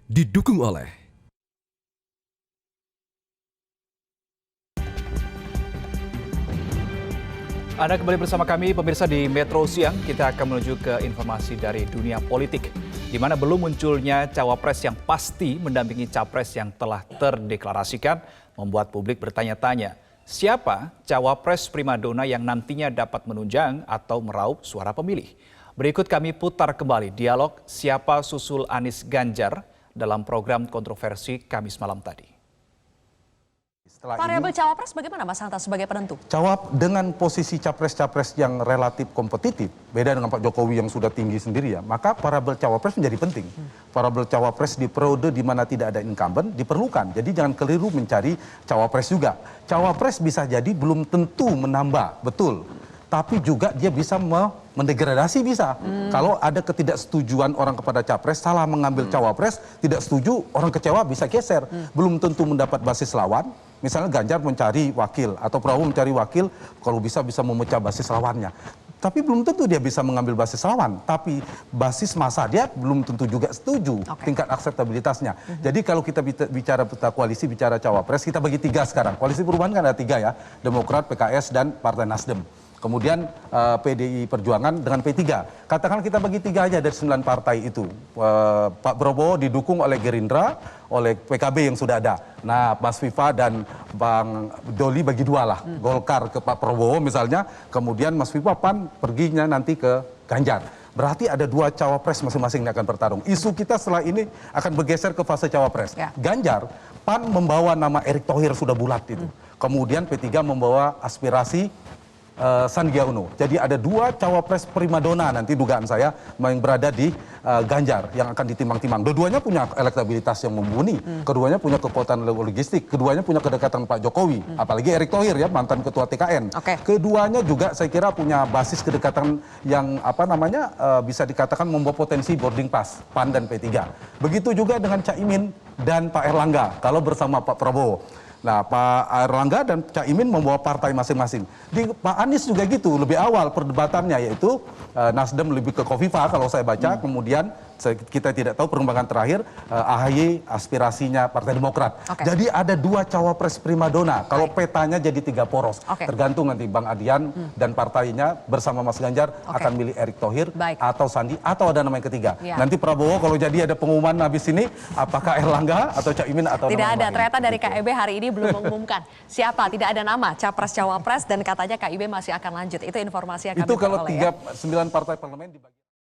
didukung oleh Anda kembali bersama kami, pemirsa di Metro Siang. Kita akan menuju ke informasi dari dunia politik, di mana belum munculnya cawapres yang pasti mendampingi capres yang telah terdeklarasikan, membuat publik bertanya-tanya, siapa cawapres primadona yang nantinya dapat menunjang atau meraup suara pemilih. Berikut kami putar kembali dialog siapa susul Anies Ganjar dalam program kontroversi Kamis malam tadi. Variabel cawapres bagaimana Mas Hanta sebagai penentu? Dengan posisi capres-capres yang relatif kompetitif, beda dengan Pak Jokowi yang sudah tinggi sendiri ya, maka variabel cawapres menjadi penting. Variabel cawapres di periode di mana tidak ada incumbent diperlukan, jadi jangan keliru mencari cawapres juga. Cawapres bisa jadi belum tentu menambah, betul. Tapi juga dia bisa mendegradasi bisa. Kalau ada ketidaksetujuan orang kepada capres, salah mengambil cawapres, tidak setuju, orang kecewa bisa geser. Belum tentu mendapat basis lawan. Misalnya Ganjar mencari wakil atau Prabowo mencari wakil, kalau bisa memecah basis lawannya. Tapi belum tentu dia bisa mengambil basis lawan. Tapi basis massa dia belum tentu juga setuju tingkat akseptabilitasnya. Jadi kalau kita bicara peta koalisi, bicara cawapres, kita bagi tiga sekarang. Koalisi perubahan kan ada tiga ya, Demokrat, PKS, dan Partai Nasdem. Kemudian PDI Perjuangan dengan P3. Katakan kita bagi tiga aja dari 9 partai itu. Pak Prabowo didukung oleh Gerindra, oleh PKB yang sudah ada. Nah, Mas Viva dan Bang Doli bagi dua lah. Golkar ke Pak Prabowo misalnya, kemudian Mas Viva PAN perginya nanti ke Ganjar. Berarti ada dua cawapres masing-masing yang akan bertarung. Isu kita setelah ini akan bergeser ke fase cawapres. Ganjar, PAN membawa nama Erick Thohir sudah bulat itu. Kemudian P3 membawa aspirasi Sandiaga Uno. Jadi ada dua cawapres primadona nanti dugaan saya yang berada di Ganjar yang akan ditimbang-timbang. Dua-duanya punya elektabilitas yang mumpuni, keduanya punya kekuatan logistik, keduanya punya kedekatan Pak Jokowi, apalagi Erick Thohir ya mantan ketua TKN. Keduanya juga saya kira punya basis kedekatan yang bisa dikatakan membawa potensi boarding pass PAN dan P3. Begitu juga dengan Caimin dan Pak Erlangga kalau bersama Pak Prabowo. Nah, Pak Erlangga dan Caimin membawa partai masing-masing. Di Pak Anies juga gitu, lebih awal perdebatannya yaitu Nasdem lebih ke Kofifa kalau saya baca, kemudian kita tidak tahu perkembangan terakhir AHY aspirasinya Partai Demokrat. Jadi ada dua cawapres primadona. Kalau petanya jadi tiga poros, tergantung nanti Bang Adian dan partainya bersama Mas Ganjar akan milih Erick Thohir atau Sandi atau ada nama yang ketiga. Nanti Prabowo kalau jadi ada pengumuman habis ini apakah Erlangga atau Caimin atau tidak nama ada. lain. Ternyata dari KIB hari ini belum mengumumkan siapa, tidak ada nama capres cawapres dan katanya KIB masih akan lanjut. Itu informasi yang kami itu kalau peroleh, 9 partai parlemen dibagi